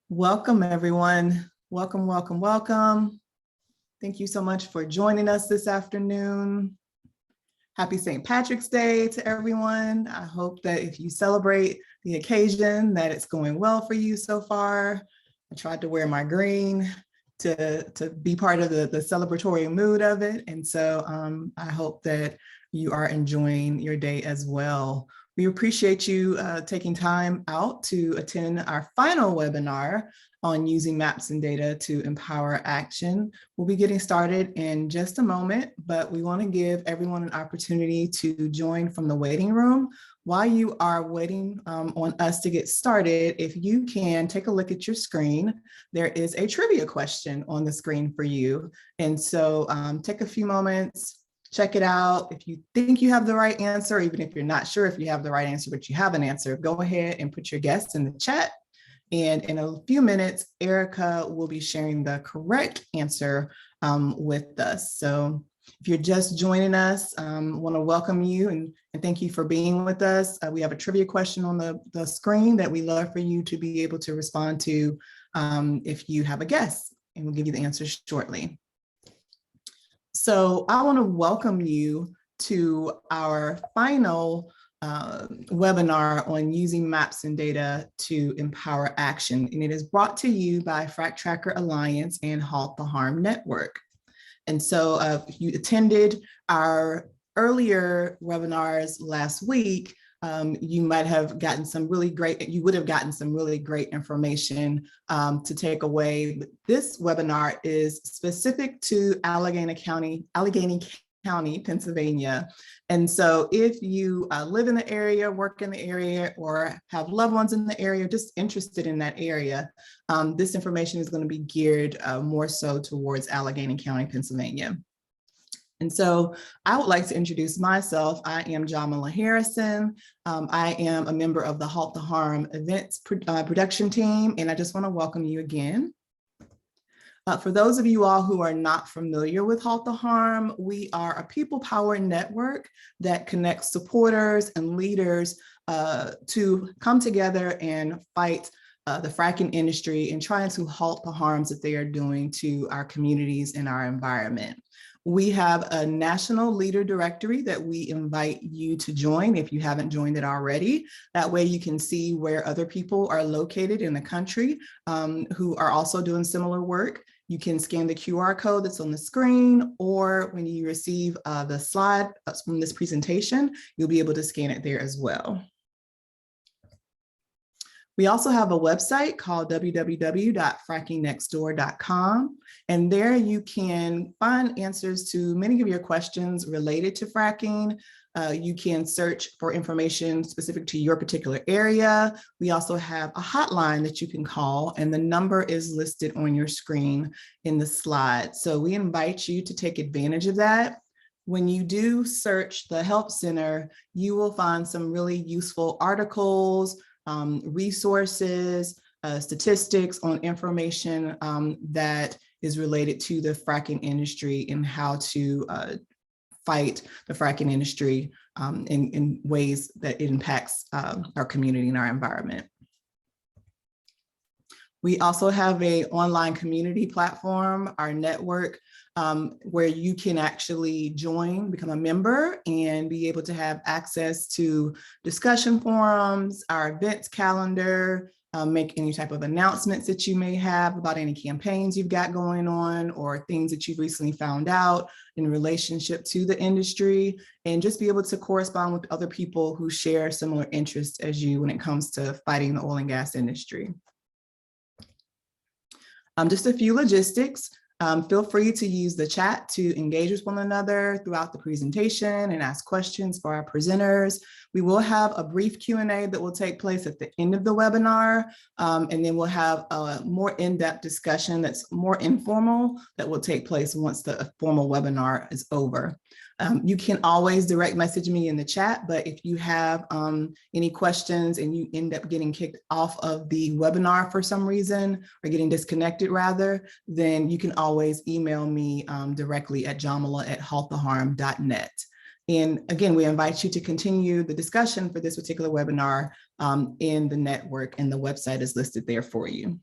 Welcome, everyone. Welcome, welcome, welcome. Thank you so much for joining us this afternoon. Happy St. Patrick's Day to everyone. I hope that if you celebrate the occasion, that it's going well for you so far. I tried to wear my green to be part of the celebratory mood of it. And so I hope that you are enjoying your day as well. We appreciate you taking time out to attend our final webinar on using maps and data to empower action. We'll be getting started in just a moment, but we want to give everyone an opportunity to join from the waiting room. While you are waiting on us to get started, if you can take a look at your screen, there is a trivia question on the screen for you. And so take a few moments, check it out. If you think you have the right answer, even if you're not sure if you have the right answer, but you have an answer, go ahead and put your guess in the chat. And in a few minutes, Erica will be sharing the correct answer with us. So if you're just joining us, I want to welcome you and thank you for being with us. We have a trivia question on the screen that we love for you to be able to respond to if you have a guess, and we'll give you the answer shortly. So I want to welcome you to our final webinar on using maps and data to empower action. And it is brought to you by FracTracker Alliance and Halt the Harm Network. And so if you attended our earlier webinars last week, you might have gotten some really great, you would have gotten some really great information to take away. This webinar is specific to Allegheny County, Pennsylvania. And so if you live in the area, work in the area, or have loved ones in the area, just interested in that area, this information is going to be geared more so towards Allegheny County, Pennsylvania. And so I would like to introduce myself. I am Jamala Harrison. I am a member of the Halt the Harm events production team, and I just want to welcome you again. For those of you all who are not familiar with Halt the Harm, we are a people-powered network that connects supporters and leaders to come together and fight the fracking industry and trying to halt the harms that they are doing to our communities and our environment. We have a national leader directory that we invite you to join if you haven't joined it already. That way you can see where other people are located in the country who are also doing similar work. You can scan the QR code that's on the screen, or when you receive the slide from this presentation, you'll be able to scan it there as well. We also have a website called www.frackingnextdoor.com, and there you can find answers to many of your questions related to fracking. You can search for information specific to your particular area. We also have a hotline that you can call, and the number is listed on your screen in the slide. So we invite you to take advantage of that. When you do search the Help Center, you will find some really useful articles, resources, statistics on information that is related to the fracking industry and how to fight the fracking industry in ways that it impacts our community and our environment. We also have an online community platform, our network, where you can actually join, become a member, and be able to have access to discussion forums, our events calendar, make any type of announcements that you may have about any campaigns you've got going on or things that you've recently found out in relationship to the industry, and just be able to correspond with other people who share similar interests as you when it comes to fighting the oil and gas industry. Just a few logistics. Feel free to use the chat to engage with one another throughout the presentation and ask questions for our presenters. We will have a brief Q&A that will take place at the end of the webinar, and then we'll have a more in-depth discussion that's more informal that will take place once the formal webinar is over. You can always direct message me in the chat, but if you have any questions and you end up getting kicked off of the webinar for some reason, or getting disconnected rather, then you can always email me directly at jamala@halttheharm.net. And again, we invite you to continue the discussion for this particular webinar in the network, and the website is listed there for you.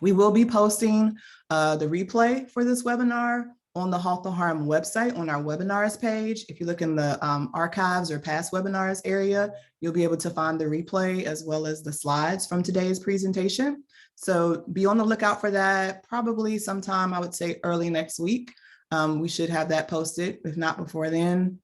We will be posting the replay for this webinar on the Halt the Harm website on our webinars page. If you look in the archives or past webinars area, you'll be able to find the replay as well as the slides from today's presentation. So be on the lookout for that, probably sometime, I would say early next week. We should have that posted, if not before then.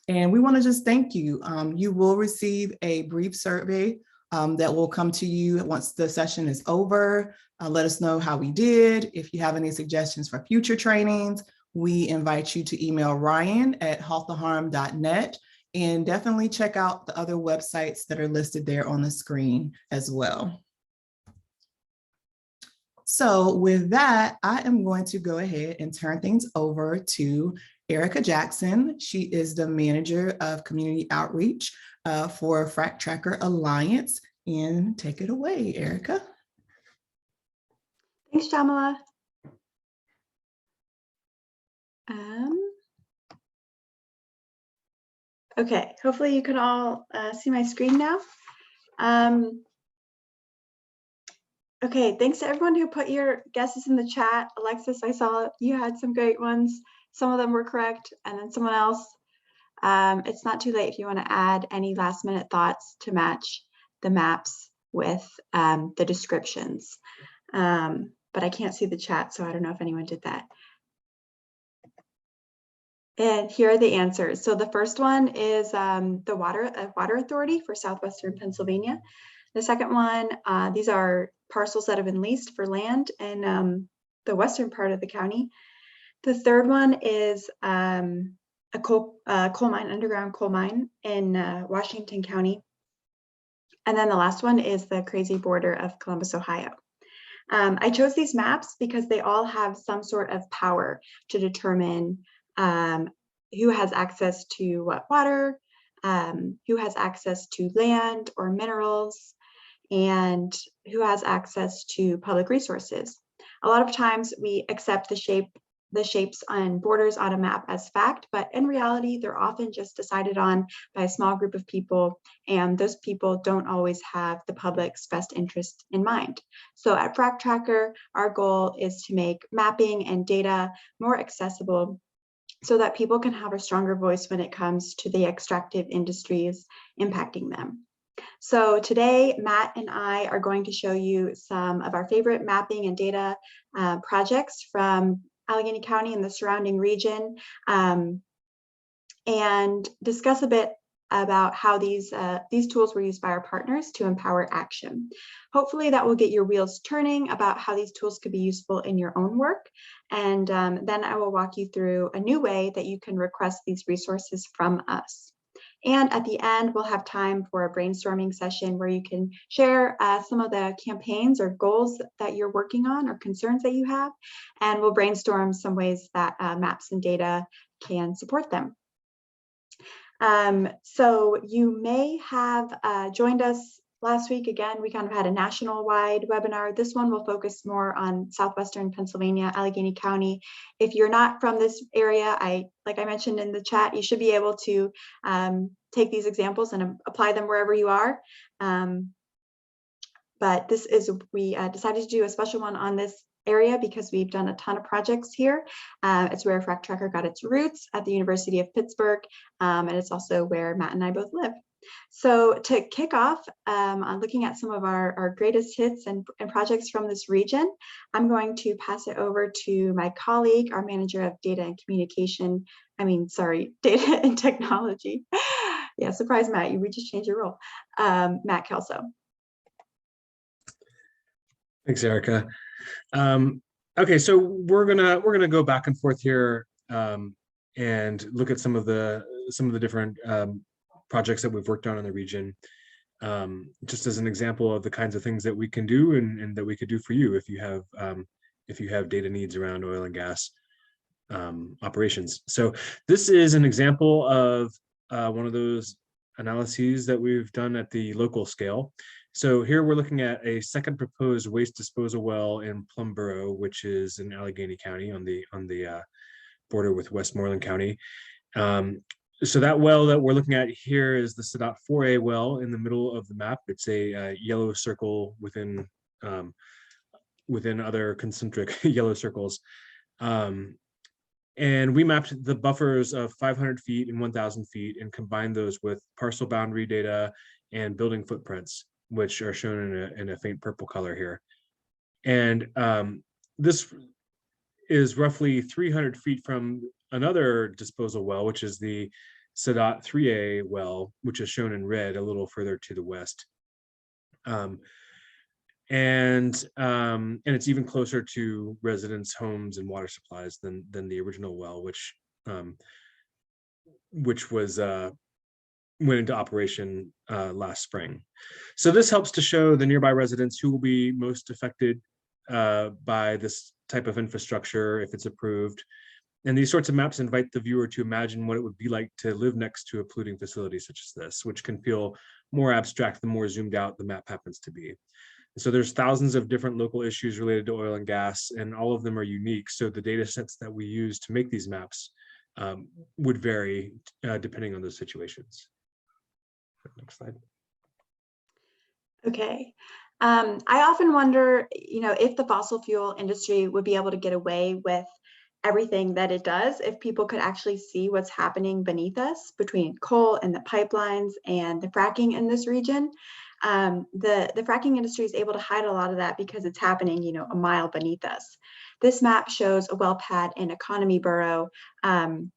And we want to just thank you. You will receive a brief survey that will come to you once the session is over. Let us know how we did. If you have any suggestions for future trainings, we invite you to email ryan@halttheharm.net, and definitely check out the other websites that are listed there on the screen as well. So with that, I am going to go ahead and turn things over to Erica Jackson. She is the Manager of Community Outreach for FracTracker Alliance. And take it away, Erica. Thanks, Jamala. Okay, hopefully you can all see my screen now. Okay, thanks to everyone who put your guesses in the chat. Alexis, I saw you had some great ones. Some of them were correct, and then someone else. It's not too late if you want to add any last minute thoughts to match the maps with the descriptions. But I can't see the chat, so I don't know if anyone did that. And here are the answers. So the first one is the Water Authority for Southwestern Pennsylvania. The second one, these are parcels that have been leased for land in the western part of the county. The third one is a coal mine, underground coal mine in Washington County. And then the last one is the crazy border of Columbus, Ohio. I chose these maps because they all have some sort of power to determine who has access to what water, who has access to land or minerals, and who has access to public resources. A lot of times we accept the shapes and borders on a map as fact, but in reality, they're often just decided on by a small group of people, and those people don't always have the public's best interest in mind. So at FracTracker, our goal is to make mapping and data more accessible so that people can have a stronger voice when it comes to the extractive industries impacting them. So today, Matt and I are going to show you some of our favorite mapping and data projects from Allegheny County and the surrounding region, and discuss a bit about how these tools were used by our partners to empower action. Hopefully that will get your wheels turning about how these tools could be useful in your own work. And then I will walk you through a new way that you can request these resources from us. And at the end, we'll have time for a brainstorming session where you can share some of the campaigns or goals that you're working on or concerns that you have. And we'll brainstorm some ways that maps and data can support them. So you may have joined us last week. Again, we kind of had a national-wide webinar. This one will focus more on Southwestern Pennsylvania, Allegheny County. If you're not from this area, like I mentioned in the chat, you should be able to take these examples and apply them wherever you are. But we decided to do a special one on this area because we've done a ton of projects here. It's where FracTracker got its roots at the University of Pittsburgh, and it's also where Matt and I both live. So to kick off on looking at some of our greatest hits and projects from this region, I'm going to pass it over to my colleague, our manager of data and communication, data and technology. Yeah, surprise, Matt, we just changed your role. Matt Kelso. Thanks, Erica. Okay, so we're gonna go back and forth here and look at some of the different projects that we've worked on in the region, just as an example of the kinds of things that we can do and that we could do for you if you have data needs around oil and gas operations. So this is an example of one of those analyses that we've done at the local scale. So here we're looking at a second proposed waste disposal well in Plum Borough, which is in Allegheny County on the border with Westmoreland County. So that well that we're looking at here is the SDOT 4A well in the middle of the map. It's a yellow circle within within other concentric yellow circles. And we mapped the buffers of 500 feet and 1,000 feet and combined those with parcel boundary data and building footprints, which are shown in a faint purple color here. And this is roughly 300 feet from another disposal well, which is the Sadat 3A well, which is shown in red a little further to the west. And it's even closer to residents' homes and water supplies than the original well, which was went into operation last spring. So this helps to show the nearby residents who will be most affected by this type of infrastructure if it's approved. And these sorts of maps invite the viewer to imagine what it would be like to live next to a polluting facility such as this, which can feel more abstract the more zoomed out the map happens to be. So there's thousands of different local issues related to oil and gas, and all of them are unique. So the data sets that we use to make these maps would vary depending on those situations. Next slide. Okay. I often wonder, if the fossil fuel industry would be able to get away with everything that it does if people could actually see what's happening beneath us between coal and the pipelines and the fracking in this region. The fracking industry is able to hide a lot of that because it's happening, a mile beneath us. This map shows a well pad in Economy Borough, and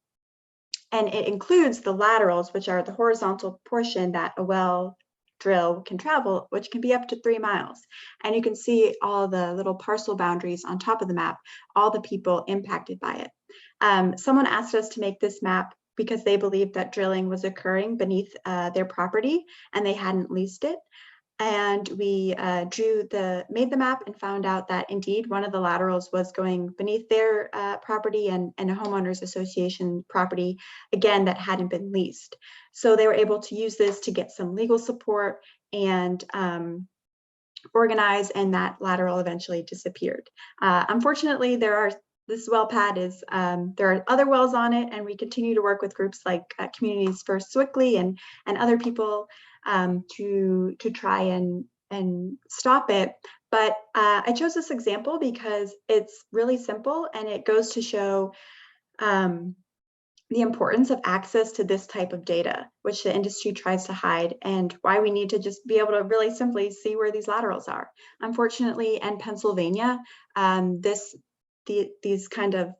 it includes the laterals, which are the horizontal portion that a well drill can travel, which can be up to 3 miles. And you can see all the little parcel boundaries on top of the map, all the people impacted by it. Someone asked us to make this map because they believed that drilling was occurring beneath their property and they hadn't leased it. And we made the map and found out that indeed one of the laterals was going beneath their property and a homeowners association property, again, that hadn't been leased. So they were able to use this to get some legal support and organize, and that lateral eventually disappeared. Unfortunately, this well pad is, there are other wells on it, and we continue to work with groups like Communities First Swickley and other people to try and stop it. But I chose this example because it's really simple and it goes to show the importance of access to this type of data, which the industry tries to hide, and why we need to just be able to really simply see where these laterals are. Unfortunately, in Pennsylvania, these kind of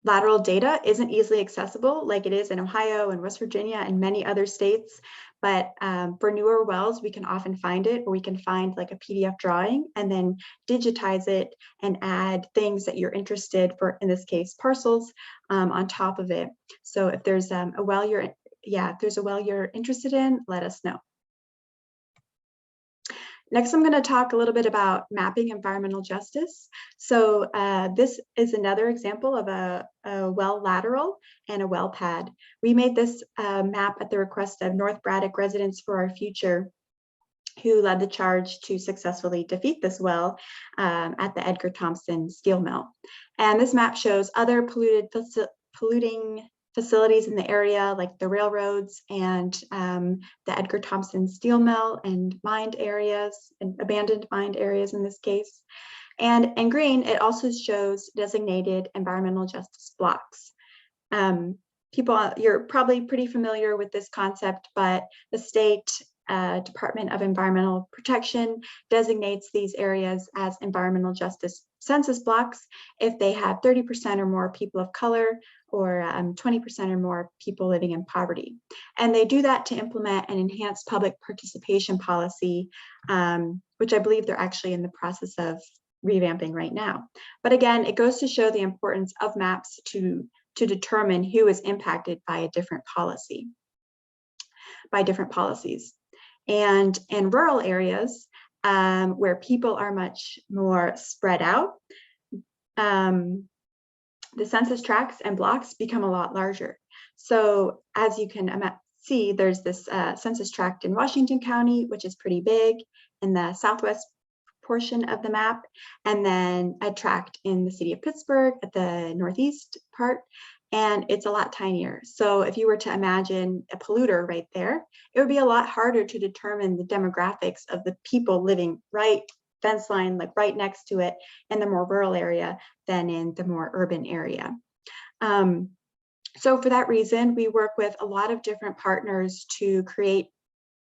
lateral data isn't easily accessible like it is in Ohio and West Virginia and many other states. But for newer wells, we can often find it, or we can find like a PDF drawing and then digitize it and add things that you're interested for, in this case, parcels on top of it. So if there's a well you're interested in, let us know. Next, I'm going to talk a little bit about mapping environmental justice. So this is another example of a well lateral and a well pad. We made this map at the request of North Braddock Residents for Our Future, who led the charge to successfully defeat this well at the Edgar Thomson steel mill. And this map shows other polluting facilities in the area, like the railroads and the Edgar Thomson steel mill and mined areas, and abandoned mined areas in this case. And in green, it also shows designated environmental justice blocks. You're probably pretty familiar with this concept, but the state Department of Environmental Protection designates these areas as environmental justice census blocks if they have 30% or more people of color, or 20% or more people living in poverty. And they do that to implement an enhanced public participation policy, which I believe they're actually in the process of revamping right now. But again, it goes to show the importance of maps to determine who is impacted by a different policy, by different policies. And in rural areas where people are much more spread out, the census tracts and blocks become a lot larger. So as you can see, there's this census tract in Washington County, which is pretty big in the southwest portion of the map, and then a tract in the city of Pittsburgh at the northeast part, and it's a lot tinier. So if you were to imagine a polluter right there, it would be a lot harder to determine the demographics of the people living right fence line like right next to it in the more rural area than in the more urban area. So for that reason, we work with a lot of different partners to create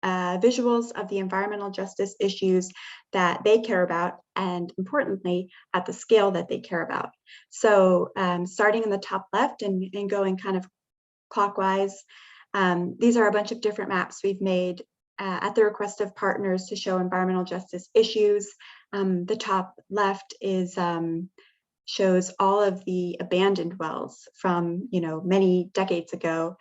visuals of the environmental justice issues that they care about, and importantly, at the scale that they care about. So starting in the top left and going kind of clockwise, these are a bunch of different maps we've made at the request of partners to show environmental justice issues. The top left is shows all of the abandoned wells from many decades ago,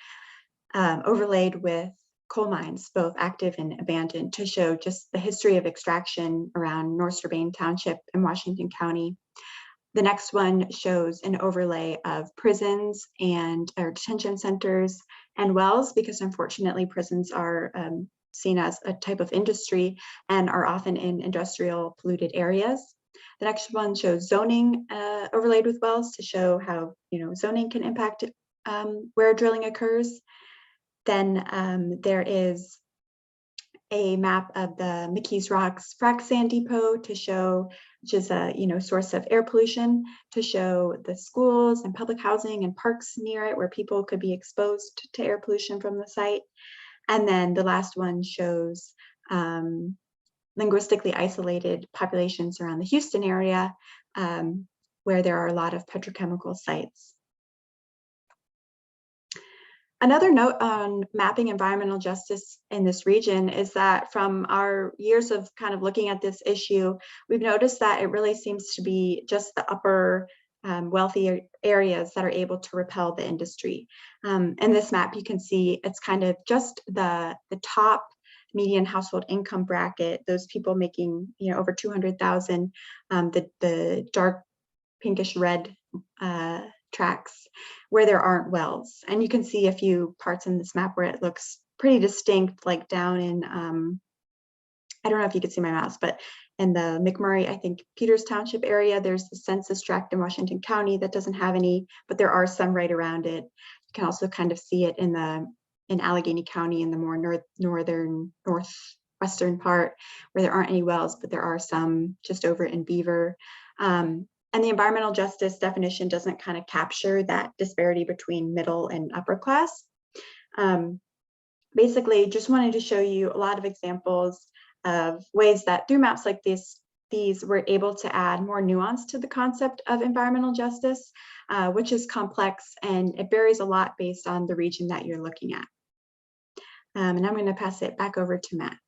overlaid with coal mines, both active and abandoned, to show just the history of extraction around North Strabane Township in Washington County. The next one shows an overlay of prisons and detention centers and wells, because unfortunately prisons are seen as a type of industry and are often in industrial polluted areas. The next one shows zoning overlaid with wells to show how zoning can impact where drilling occurs. Then there is a map of the McKees Rocks frac sand depot to show, which is a source of air pollution, to show the schools and public housing and parks near it where people could be exposed to air pollution from the site. And then the last one shows linguistically isolated populations around the Houston area, where there are a lot of petrochemical sites. Another note on mapping environmental justice in this region is that from our years of kind of looking at this issue, we've noticed that it really seems to be just the upper wealthy areas that are able to repel the industry. In this map, you can see it's kind of just the top median household income bracket, those people making over 200,000, the dark pinkish red tracks where there aren't wells. And you can see a few parts in this map where it looks pretty distinct, like down in, I don't know if you can see my mouse, but in the McMurray, I think Peters Township area, there's the census tract in Washington County that doesn't have any, but there are some right around it. You can also kind of see it in Allegheny County in the more northwestern part where there aren't any wells, but there are some just over in Beaver. And the environmental justice definition doesn't kind of capture that disparity between middle and upper class. Basically, just wanted to show you a lot of examples of ways that through maps like these we're able to add more nuance to the concept of environmental justice, which is complex and it varies a lot based on the region that you're looking at. And I'm going to pass it back over to Matt.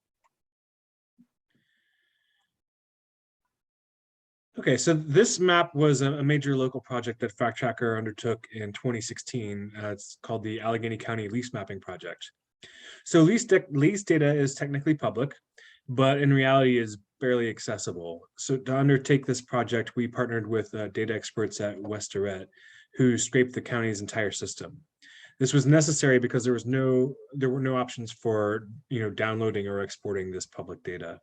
Okay, so this map was a major local project that FracTracker undertook in 2016. It's called the Allegheny County Lease Mapping Project. So lease data is technically public, but in reality is barely accessible. So to undertake this project, we partnered with data experts at Westeret, who scraped the county's entire system. This was necessary because there were no options for downloading or exporting this public data.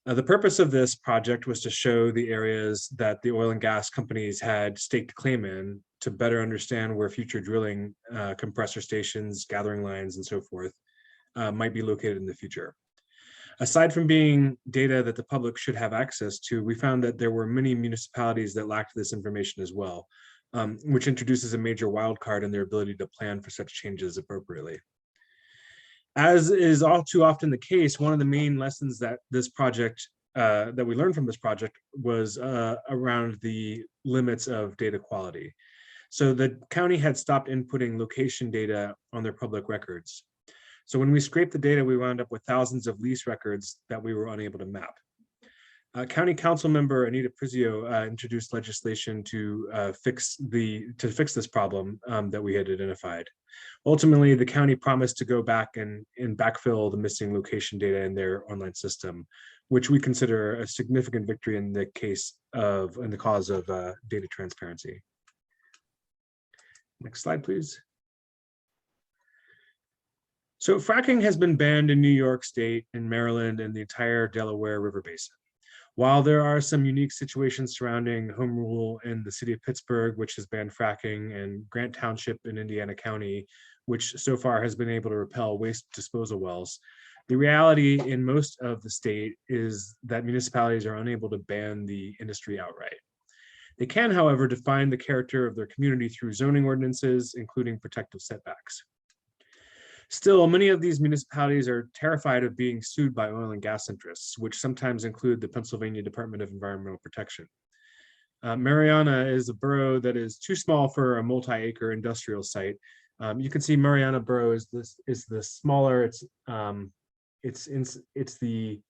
The purpose of this project was to show the areas that the oil and gas companies had staked claim in to better understand where future drilling, compressor stations, gathering lines, and so forth might be located in the future. Aside from being data that the public should have access to, we found that there were many municipalities that lacked this information as well, which introduces a major wildcard in their ability to plan for such changes appropriately. As is all too often the case, one of the main lessons that this project, that we learned from this project was around the limits of data quality. So the county had stopped inputting location data on their public records. So when we scraped the data, we wound up with thousands of lease records that we were unable to map. County Council member Anita Prizio introduced legislation to fix this problem that we had identified. Ultimately, the county promised to go back and backfill the missing location data in their online system, which we consider a significant victory in the cause of data transparency. Next slide, please. So fracking has been banned in New York State, in Maryland, and the entire Delaware River Basin. While there are some unique situations surrounding home rule in the city of Pittsburgh, which has banned fracking, and Grant Township in Indiana County, which so far has been able to repel waste disposal wells, The reality in most of the state is that municipalities are unable to ban the industry outright. They can, however, define the character of their community through zoning ordinances, including protective setbacks. Still, many of these municipalities are terrified of being sued by oil and gas interests, which sometimes include the Pennsylvania Department of Environmental Protection. Mariana is a borough that is too small for a multi-acre industrial site. You can see Mariana Borough is the smaller. It's the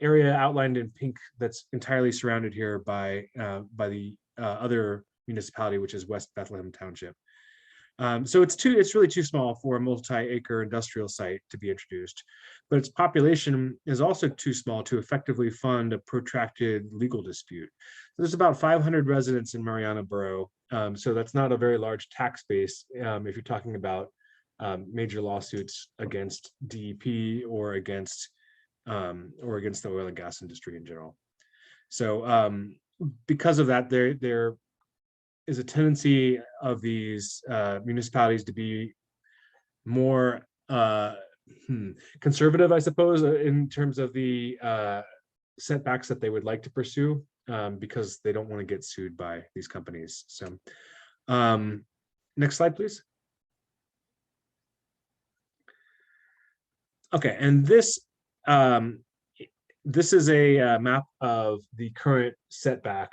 area outlined in pink that's entirely surrounded here by the other municipality, which is West Bethlehem Township. So it's really too small for a multi-acre industrial site to be introduced, but its population is also too small to effectively fund a protracted legal dispute. There's about 500 residents in Mariana Borough, so that's not a very large tax base if you're talking about major lawsuits against DEP or against the oil and gas industry in general. So because of that, there is a tendency of these municipalities to be more conservative, I suppose, in terms of the setbacks that they would like to pursue, because they don't want to get sued by these companies. So next slide, please. Okay, and this is a map of the current setback.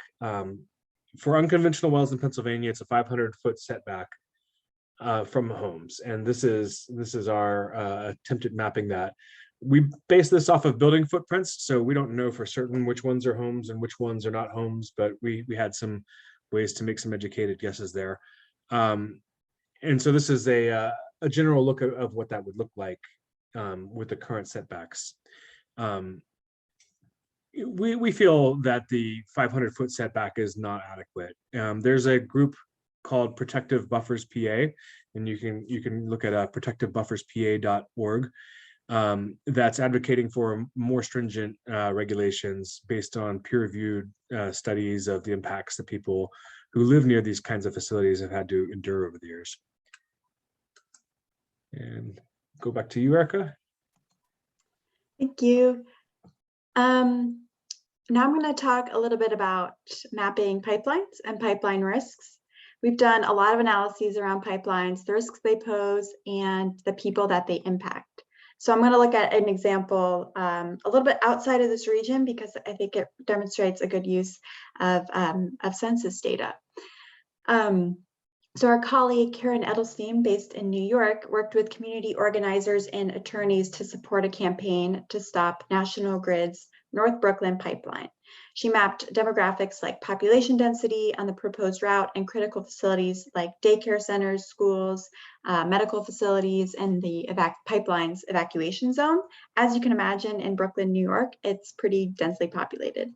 For unconventional wells in Pennsylvania, it's a 500-foot setback from homes, and this is our attempt at mapping that. We base this off of building footprints, so we don't know for certain which ones are homes and which ones are not homes, but we had some ways to make some educated guesses there. And so this is a general look of what that would look like with the current setbacks. We feel that the 500-foot setback is not adequate. There's a group called Protective Buffers PA, and you can look at protectivebufferspa.org. That's advocating for more stringent regulations based on peer-reviewed studies of the impacts that people who live near these kinds of facilities have had to endure over the years. And go back to you, Erica. Thank you. Now I'm going to talk a little bit about mapping pipelines and pipeline risks. We've done a lot of analyses around pipelines, the risks they pose, and the people that they impact. So I'm going to look at an example a little bit outside of this region because I think it demonstrates a good use of census data. So our colleague Karen Edelstein, based in New York, worked with community organizers and attorneys to support a campaign to stop National Grid's North Brooklyn pipeline. She mapped demographics like population density on the proposed route and critical facilities like daycare centers, schools, medical facilities, and the pipeline's evacuation zone. As you can imagine, in Brooklyn, New York, it's pretty densely populated.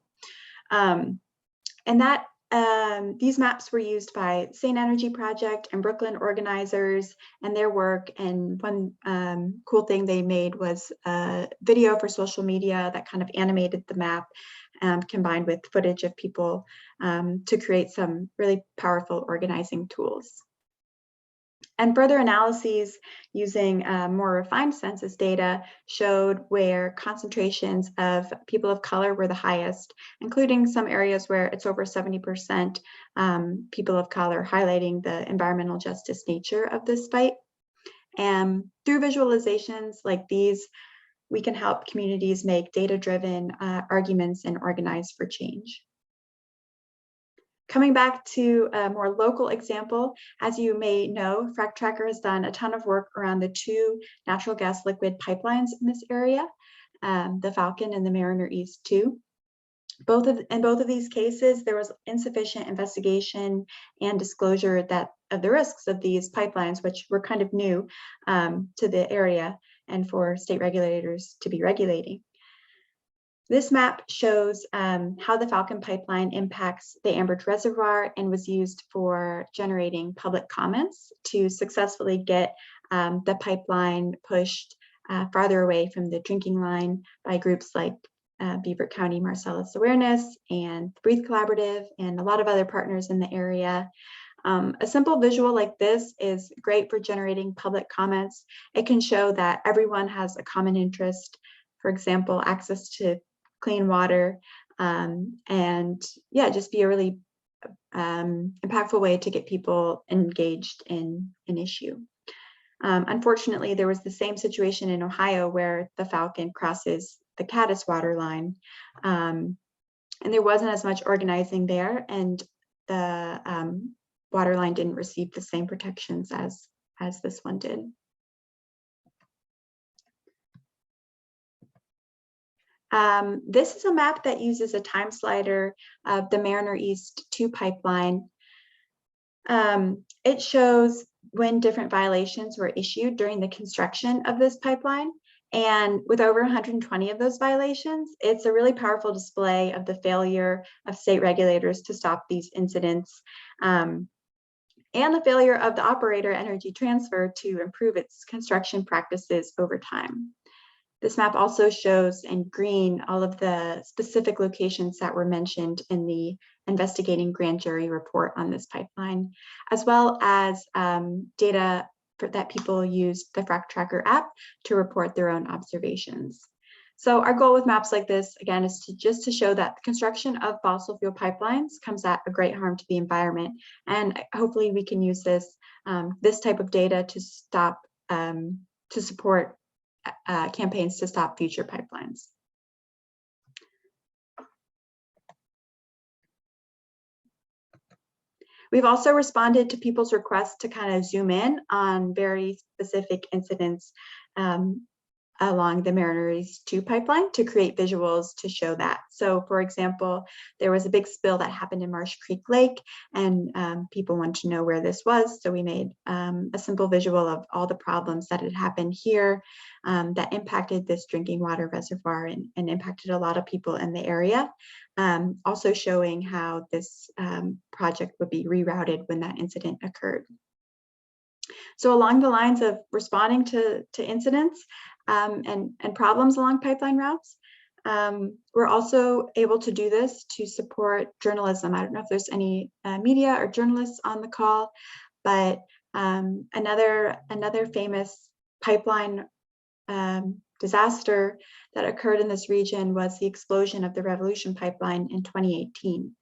These maps were used by Sane Energy Project and Brooklyn organizers and their work. And one cool thing they made was a video for social media that kind of animated the map, combined with footage of people to create some really powerful organizing tools. And further analyses using more refined census data showed where concentrations of people of color were the highest, including some areas where it's over 70% people of color, highlighting the environmental justice nature of this fight. And through visualizations like these, we can help communities make data-driven arguments and organize for change. Coming back to a more local example, as you may know, FracTracker has done a ton of work around the two natural gas liquid pipelines in this area, the Falcon and the Mariner East 2. In both of these cases, there was insufficient investigation and disclosure of the risks of these pipelines, which were kind of new to the area and for state regulators to be regulating. This map shows how the Falcon pipeline impacts the Ambridge Reservoir and was used for generating public comments to successfully get the pipeline pushed farther away from the drinking line by groups like Beaver County Marcellus Awareness and the Breathe Collaborative and a lot of other partners in the area. A simple visual like this is great for generating public comments. It can show that everyone has a common interest, for example, access to clean water, and yeah, just be a really impactful way to get people engaged in an issue. Unfortunately, there was the same situation in Ohio where the Falcon crosses the Caddis water line, and there wasn't as much organizing there, and the water line didn't receive the same protections as this one did. This is a map that uses a time slider of the Mariner East 2 pipeline. It shows when different violations were issued during the construction of this pipeline. And with over 120 of those violations, it's a really powerful display of the failure of state regulators to stop these incidents, and the failure of the operator, Energy Transfer, to improve its construction practices over time. This map also shows in green all of the specific locations that were mentioned in the investigating grand jury report on this pipeline, as well as data that people used the FracTracker app to report their own observations. So our goal with maps like this, again, is to show that the construction of fossil fuel pipelines comes at a great harm to the environment. And hopefully we can use this type of data to stop, to support campaigns to stop future pipelines. We've also responded to people's requests to kind of zoom in on very specific incidents along the Mariner East 2 pipeline to create visuals to show that. So for example, there was a big spill that happened in Marsh Creek Lake, and people wanted to know where this was. So we made a simple visual of all the problems that had happened here that impacted this drinking water reservoir and impacted a lot of people in the area. Also showing how this project would be rerouted when that incident occurred. So along the lines of responding to incidents and problems along pipeline routes, we're also able to do this to support journalism. I don't know if there's any media or journalists on the call, but another famous pipeline disaster that occurred in this region was the explosion of the Revolution pipeline in 2018.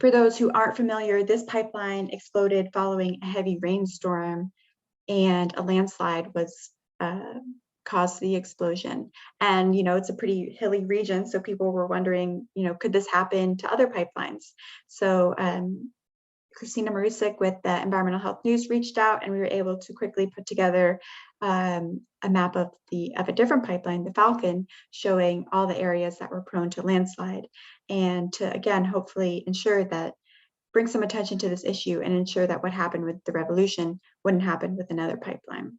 For those who aren't familiar, this pipeline exploded following a heavy rainstorm, and a landslide was caused the explosion. And it's a pretty hilly region, so people were wondering, could this happen to other pipelines? So Christina Marusik with the Environmental Health News reached out, and we were able to quickly put together a map of a different pipeline, the Falcon, showing all the areas that were prone to landslide, and to again hopefully ensure that bring some attention to this issue and ensure that what happened with the Revolution wouldn't happen with another pipeline.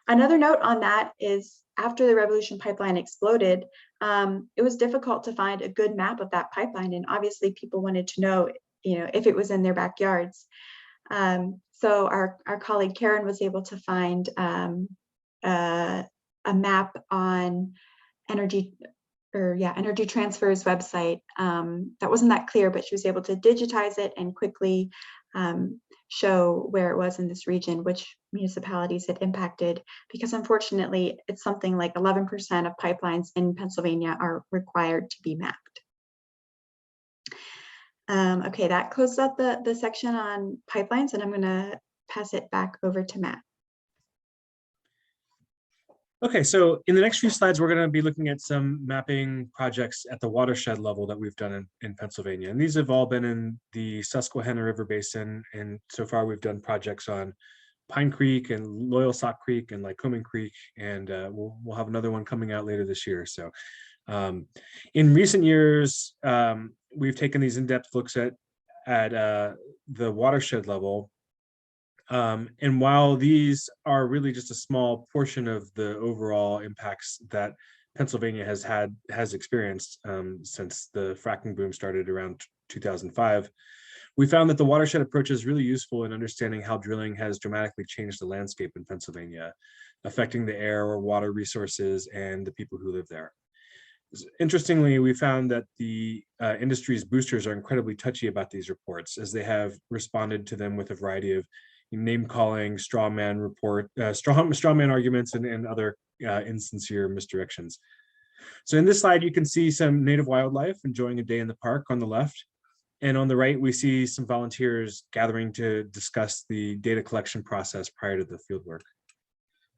Another note on that is after the Revolution pipeline exploded, it was difficult to find a good map of that pipeline, and obviously people wanted to know if it was in their backyards. So our colleague Karen was able to find a map on Energy Transfer's website that wasn't that clear, but she was able to digitize it and quickly show where it was in this region, which municipalities it impacted, because unfortunately it's something like 11% of pipelines in Pennsylvania are required to be mapped. Okay, that closes up the section on pipelines, and I'm going to pass it back over to Matt. Okay, so in the next few slides, we're going to be looking at some mapping projects at the watershed level that we've done in Pennsylvania. And these have all been in the Susquehanna River Basin. And so far, we've done projects on Pine Creek and Loyalsock Creek and Lycoming Creek. And we'll have another one coming out later this year. So in recent years, we've taken these in-depth looks at the watershed level. And while these are really just a small portion of the overall impacts that Pennsylvania has experienced since the fracking boom started around 2005, we found that the watershed approach is really useful in understanding how drilling has dramatically changed the landscape in Pennsylvania, affecting the air or water resources and the people who live there. Interestingly, we found that the industry's boosters are incredibly touchy about these reports, as they have responded to them with a variety of name calling, straw man arguments, and other insincere misdirections. So in this slide, you can see some native wildlife enjoying a day in the park on the left. And on the right, we see some volunteers gathering to discuss the data collection process prior to the fieldwork.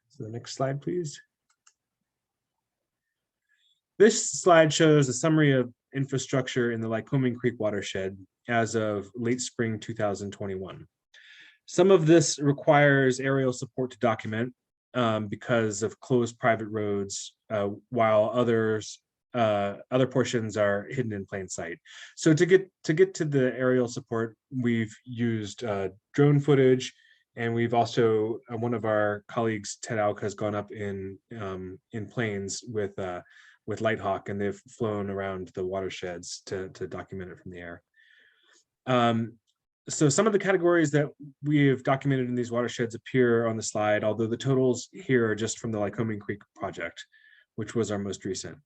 So the next slide, please. This slide shows a summary of infrastructure in the Lycoming Creek watershed as of late spring 2021. Some of this requires aerial support to document because of closed private roads, while other portions are hidden in plain sight. So to get to the aerial support, we've used drone footage, and we've also one of our colleagues, Ted Auk, has gone up in planes with Lighthawk, and they've flown around the watersheds to document it from the air. So some of the categories that we have documented in these watersheds appear on the slide, although the totals here are just from the Lycoming Creek project, which was our most recent.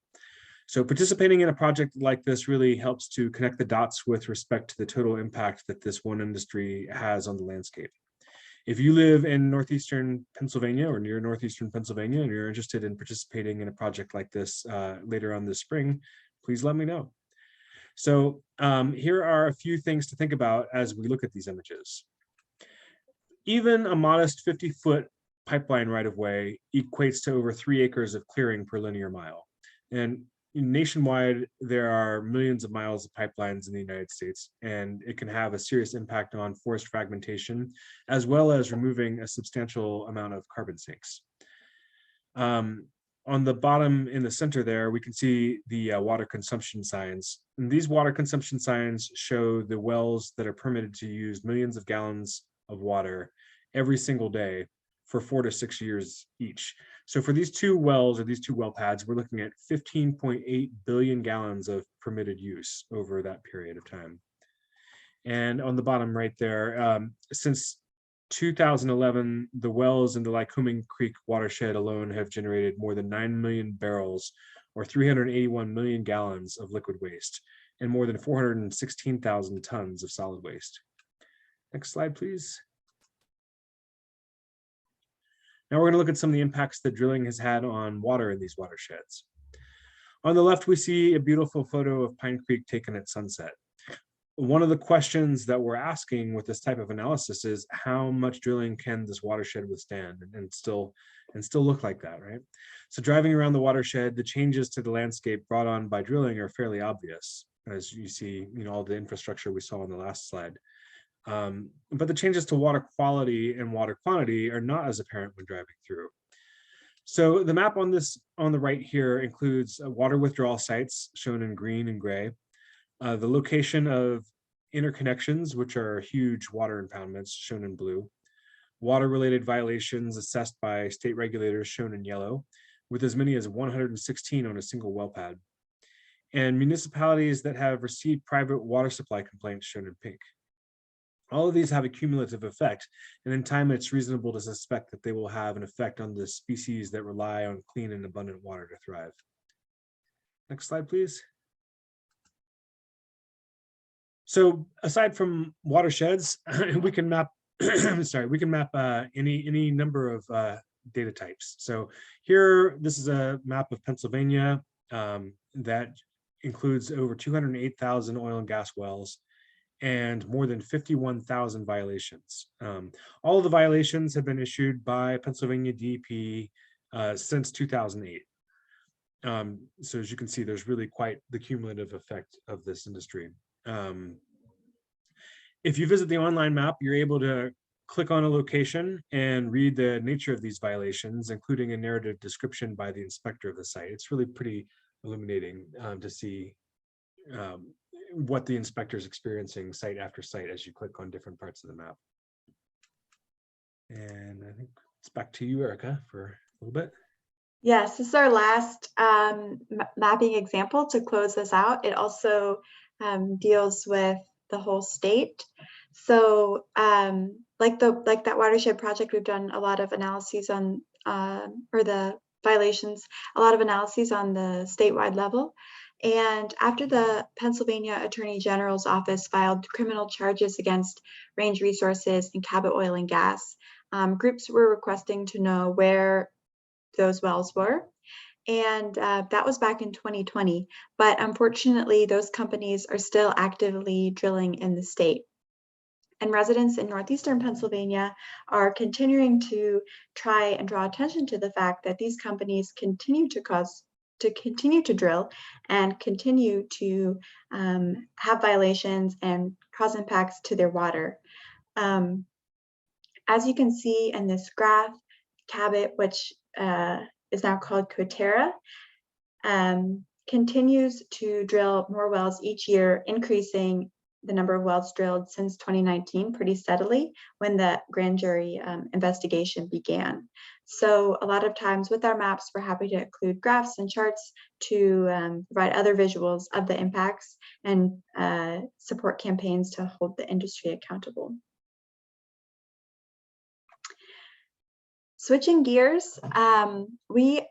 So participating in a project like this really helps to connect the dots with respect to the total impact that this one industry has on the landscape. If you live in northeastern Pennsylvania or near northeastern Pennsylvania and you're interested in participating in a project like this later on this spring, please let me know. So here are a few things to think about as we look at these images. Even a modest 50-foot pipeline right-of-way equates to over 3 acres of clearing per linear mile. And nationwide, there are millions of miles of pipelines in the United States, and it can have a serious impact on forest fragmentation, as well as removing a substantial amount of carbon sinks. On the bottom in the center there, we can see the water consumption signs. And these water consumption signs show the wells that are permitted to use millions of gallons of water every single day for 4 to 6 years each. So for these two wells, or these two well pads, we're looking at 15.8 billion gallons of permitted use over that period of time. And on the bottom right there, since 2011, the wells in the Lycoming Creek watershed alone have generated more than 9 million barrels, or 381 million gallons of liquid waste, and more than 416,000 tons of solid waste. Next slide, please. Now we're going to look at some of the impacts that drilling has had on water in these watersheds. On the left, we see a beautiful photo of Pine Creek taken at sunset. One of the questions that we're asking with this type of analysis is how much drilling can this watershed withstand and still look like that, right? So driving around the watershed, the changes to the landscape brought on by drilling are fairly obvious, as you see, all the infrastructure we saw on the last slide. But the changes to water quality and water quantity are not as apparent when driving through. So the map on the right here includes water withdrawal sites shown in green and gray, the location of interconnections, which are huge water impoundments shown in blue, water-related violations assessed by state regulators shown in yellow, with as many as 116 on a single well pad, and municipalities that have received private water supply complaints shown in pink. All of these have a cumulative effect, and in time it's reasonable to suspect that they will have an effect on the species that rely on clean and abundant water to thrive. Next slide, please. So aside from watersheds, we can map any number of data types. So here, this is a map of Pennsylvania that includes over 208,000 oil and gas wells and more than 51,000 violations. All of the violations have been issued by Pennsylvania DEP since 2008. So as you can see, there's really quite the cumulative effect of this industry. If you visit the online map, you're able to click on a location and read the nature of these violations, including a narrative description by the inspector of the site. It's really pretty illuminating to see what the inspector is experiencing site after site as you click on different parts of the map. And I think it's back to you, Erica, for a little bit. Yes, this is our last mapping example to close this out. It also deals with the whole state. So like that watershed project, we've done a lot of analyses on, or the violations, a lot of analyses on the statewide level. And after the Pennsylvania Attorney General's office filed criminal charges against Range Resources and Cabot Oil and Gas, groups were requesting to know where those wells were. And that was back in 2020. But unfortunately, those companies are still actively drilling in the state. And residents in northeastern Pennsylvania are continuing to try and draw attention to the fact that these companies continue to drill and continue to have violations and cause impacts to their water. As you can see in this graph, Cabot, which is now called Coterra, continues to drill more wells each year, increasing the number of wells drilled since 2019 pretty steadily when the grand jury investigation began. So a lot of times with our maps, we're happy to include graphs and charts to provide other visuals of the impacts and support campaigns to hold the industry accountable. Switching gears, we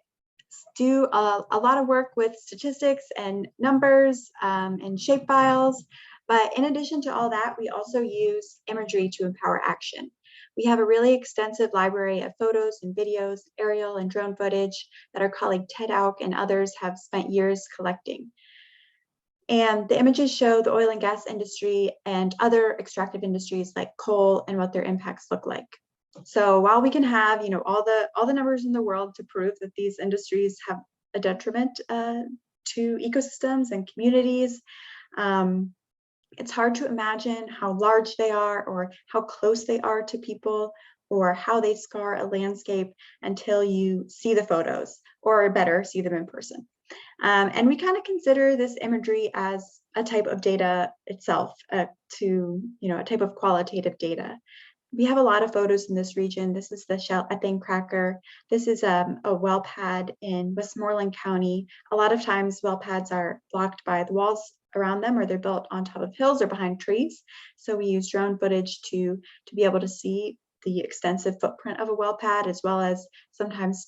do a lot of work with statistics and numbers and shapefiles. But in addition to all that, we also use imagery to empower action. We have a really extensive library of photos and videos, aerial and drone footage that our colleague Ted Auk and others have spent years collecting. And the images show the oil and gas industry and other extractive industries like coal and what their impacts look like. So while we can have, all the numbers in the world to prove that these industries have a detriment to ecosystems and communities, it's hard to imagine how large they are or how close they are to people or how they scar a landscape until you see the photos, or better, see them in person. And we kind of consider this imagery as a type of data itself, a type of qualitative data. We have a lot of photos in this region. This is the Shell ethane cracker. This is a well pad in Westmoreland County. A lot of times well pads are blocked by the walls around them, or they're built on top of hills or behind trees. So we use drone footage to be able to see the extensive footprint of a well pad, as well as sometimes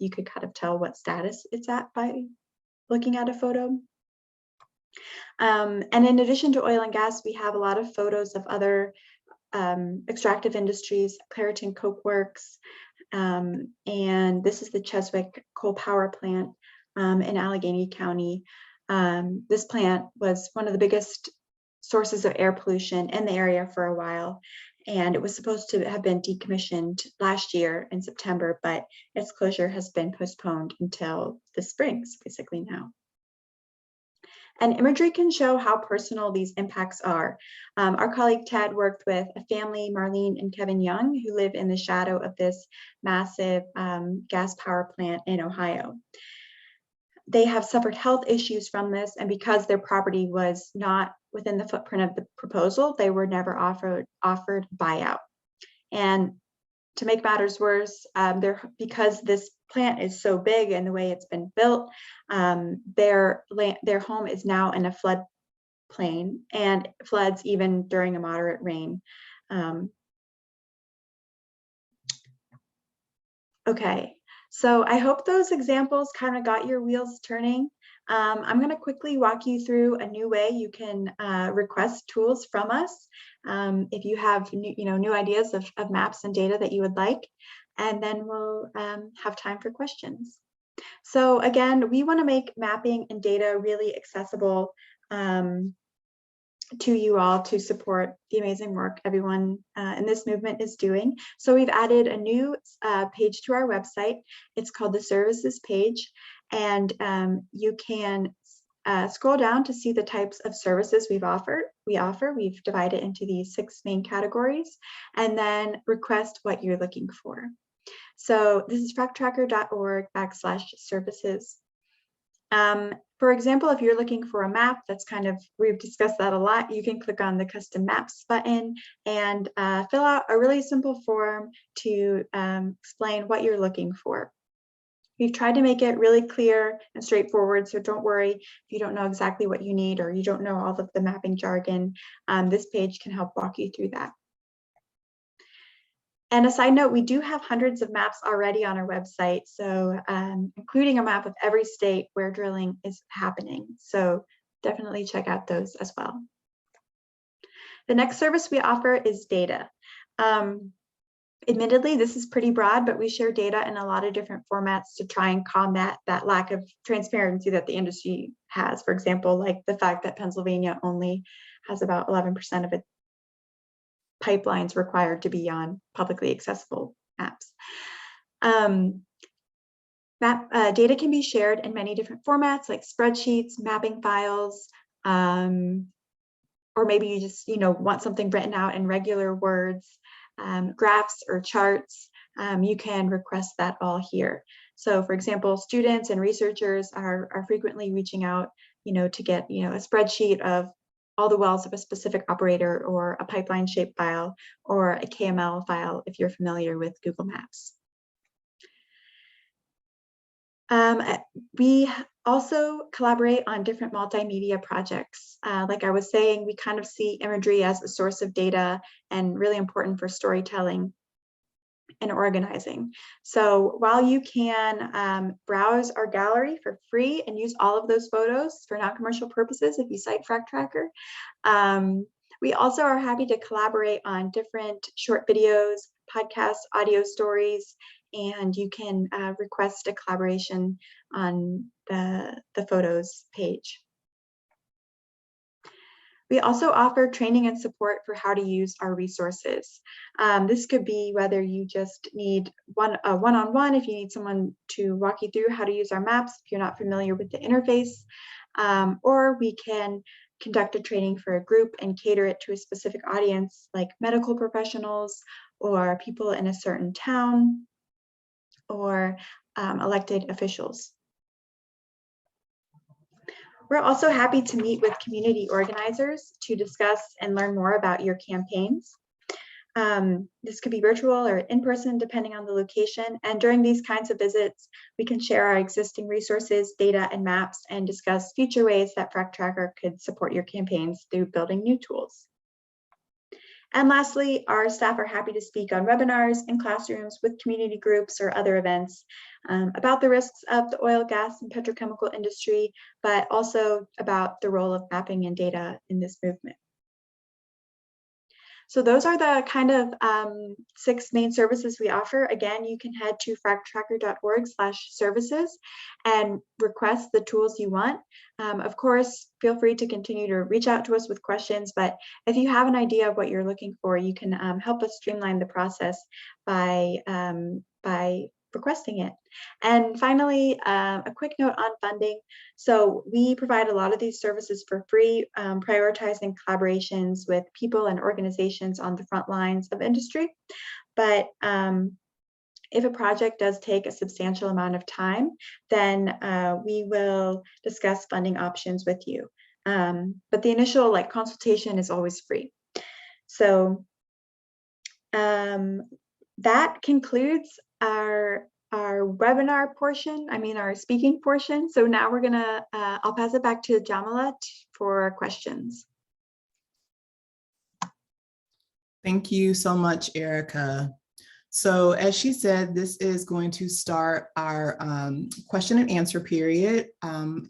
you could kind of tell what status it's at by looking at a photo. And in addition to oil and gas, we have a lot of photos of other extractive industries, Clairton Coke Works, and this is the Cheswick Coal Power Plant in Allegheny County. This plant was one of the biggest sources of air pollution in the area for a while, and it was supposed to have been decommissioned last year in September, but its closure has been postponed until the spring, basically now. And imagery can show how personal these impacts are. Our colleague Ted worked with a family, Marlene and Kevin Young, who live in the shadow of this massive gas power plant in Ohio. They have suffered health issues from this, and because their property was not within the footprint of the proposal, they were never offered buyout. And to make matters worse, because this plant is so big and the way it's been built, their home is now in a floodplain and floods even during a moderate rain. Okay. So I hope those examples kind of got your wheels turning. I'm going to quickly walk you through a new way you can request tools from us if you have new ideas of maps and data that you would like, and then we'll have time for questions. So again, we want to make mapping and data really accessible to you all to support the amazing work everyone in this movement is doing. So we've added a new page to our website. It's called the services page, and you can scroll down to see the types of services we offer. We've divided into these 6 main categories, and then request what you're looking for. So this is fractracker.org/services. For example, if you're looking for a map, we've discussed that a lot, you can click on the custom maps button and fill out a really simple form to explain what you're looking for. We've tried to make it really clear and straightforward, so don't worry if you don't know exactly what you need or you don't know all of the mapping jargon. This page can help walk you through that. And a side note, we do have hundreds of maps already on our website, so including a map of every state where drilling is happening. So definitely check out those as well. The next service we offer is data. Admittedly, this is pretty broad, but we share data in a lot of different formats to try and combat that lack of transparency that the industry has. For example, like the fact that Pennsylvania only has about 11% of its pipelines required to be on publicly accessible maps. Data can be shared in many different formats like spreadsheets, mapping files, or maybe you just want something written out in regular words, graphs or charts. You can request that all here. So for example, students and researchers are frequently reaching out to get a spreadsheet of all the wells of a specific operator, or a pipeline shape file, or a KML file if you're familiar with Google Maps. We also collaborate on different multimedia projects. Like I was saying, we kind of see imagery as a source of data and really important for storytelling and organizing. So while you can browse our gallery for free and use all of those photos for non-commercial purposes if you cite FracTracker, we also are happy to collaborate on different short videos, podcasts, audio stories, and you can request a collaboration on the photos page. We also offer training and support for how to use our resources. This could be whether you just need one-on-one, if you need someone to walk you through how to use our maps, if you're not familiar with the interface, or we can conduct a training for a group and cater it to a specific audience like medical professionals or people in a certain town or elected officials. We're also happy to meet with community organizers to discuss and learn more about your campaigns. This could be virtual or in person, depending on the location. And during these kinds of visits, we can share our existing resources, data, and maps, and discuss future ways that FracTracker could support your campaigns through building new tools. And lastly, our staff are happy to speak on webinars in classrooms with community groups or other events about the risks of the oil, gas, and petrochemical industry, but also about the role of mapping and data in this movement. So those are the kind of 6 main services we offer. Again, you can head to fractracker.org/services and request the tools you want. Of course, feel free to continue to reach out to us with questions, but if you have an idea of what you're looking for, you can help us streamline the process by requesting it. And finally, a quick note on funding. So we provide a lot of these services for free, prioritizing collaborations with people and organizations on the front lines of industry. But if a project does take a substantial amount of time, then we will discuss funding options with you. But the initial consultation is always free. So that concludes our webinar portion, our speaking portion. So now we're gonna, I'll pass it back to Jamila for questions. Thank you so much, Erica. So as she said, this is going to start our question and answer period.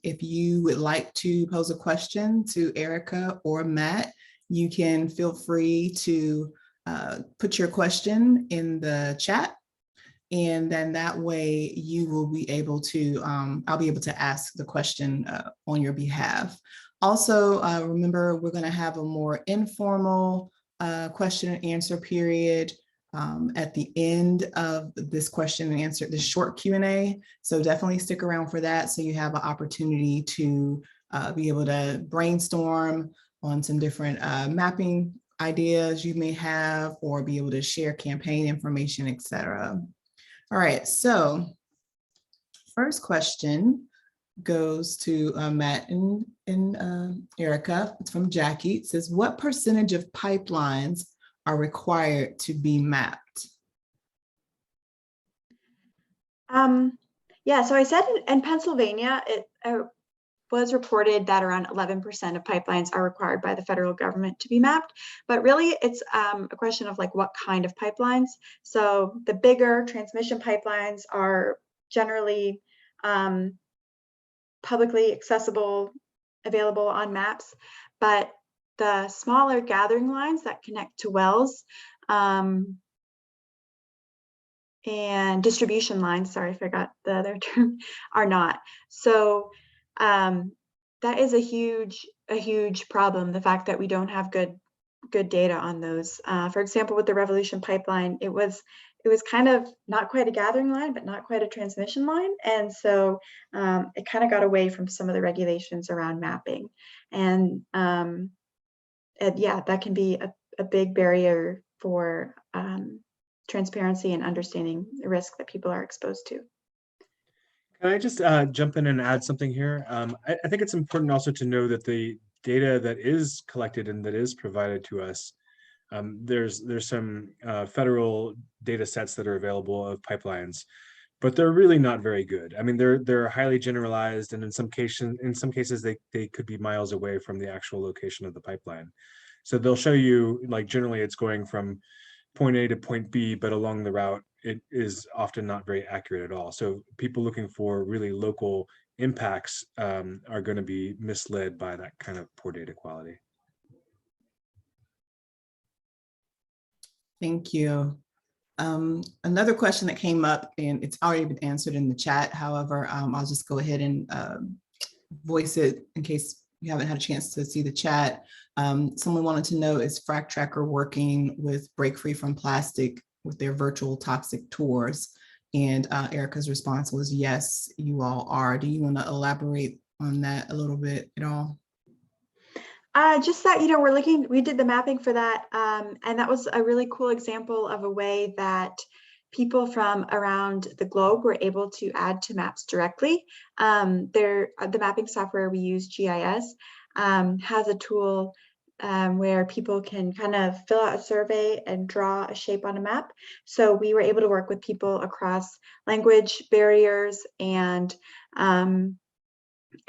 If you would like to pose a question to Erica or Matt, you can feel free to put your question in the chat. And then that way you will be able to, I'll be able to ask the question on your behalf. Also, remember, we're going to have a more informal question and answer period at the end of this question and answer, this short Q&A. So definitely stick around for that, so you have an opportunity to be able to brainstorm on some different mapping ideas you may have, or be able to share campaign information, etc. All right, so first question goes to Matt and Erica. It's from Jackie. It says, what percentage of pipelines are required to be mapped? Yeah, so I said in Pennsylvania, was reported that around 11% of pipelines are required by the federal government to be mapped, but really it's a question of like what kind of pipelines. So the bigger transmission pipelines are generally publicly accessible, available on maps, but the smaller gathering lines that connect to wells and distribution lines, sorry, I forgot the other term, are not. So that is a huge problem, the fact that we don't have good data on those. For example, with the Revolution pipeline, it was kind of not quite a gathering line, but not quite a transmission line. And so it kind of got away from some of the regulations around mapping. And yeah, that can be a big barrier for transparency and understanding the risk that people are exposed to. Can I just jump in and add something here? I think it's important also to know that the data that is collected and that is provided to us, there's some federal data sets that are available of pipelines, but they're really not very good. I mean, they're highly generalized, and in some cases they could be miles away from the actual location of the pipeline. So they'll show you, like, generally it's going from point A to point B, but along the route it is often not very accurate at all. So people looking for really local impacts are going to be misled by that kind of poor data quality. Thank you. Another question that came up, and it's already been answered in the chat. However, I'll just go ahead and voice it in case you haven't had a chance to see the chat. Someone wanted to know, is FracTracker working with Break Free from Plastic with their virtual toxic tours? And Erica's response was, yes, you all are. Do you want to elaborate on that a little bit at all? Just that, we did the mapping for that. And that was a really cool example of a way that people from around the globe were able to add to maps directly. The mapping software we use, GIS, has a tool where people can kind of fill out a survey and draw a shape on a map. So we were able to work with people across language barriers and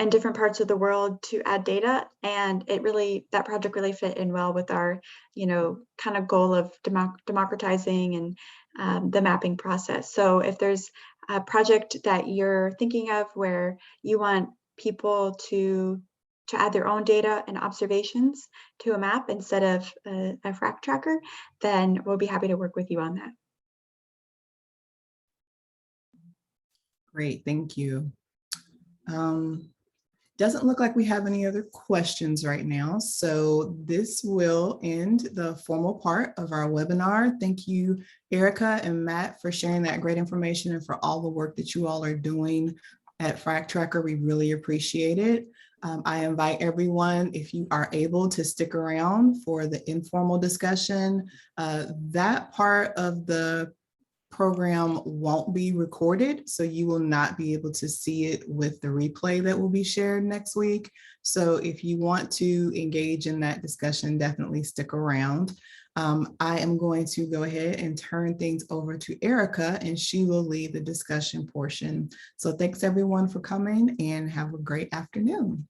different parts of the world to add data. And that project really fit in well with our, kind of goal of democratizing and the mapping process. So if there's a project that you're thinking of where you want people to add their own data and observations to a map instead of a FracTracker, then we'll be happy to work with you on that. Great, thank you. Doesn't look like we have any other questions right now. So this will end the formal part of our webinar. Thank you, Erica and Matt, for sharing that great information and for all the work that you all are doing at FracTracker. We really appreciate it. I invite everyone, if you are able, to stick around for the informal discussion. That part of the program won't be recorded, so you will not be able to see it with the replay that will be shared next week. So if you want to engage in that discussion, definitely stick around. I am going to go ahead and turn things over to Erica, and she will lead the discussion portion. So thanks everyone for coming, and have a great afternoon.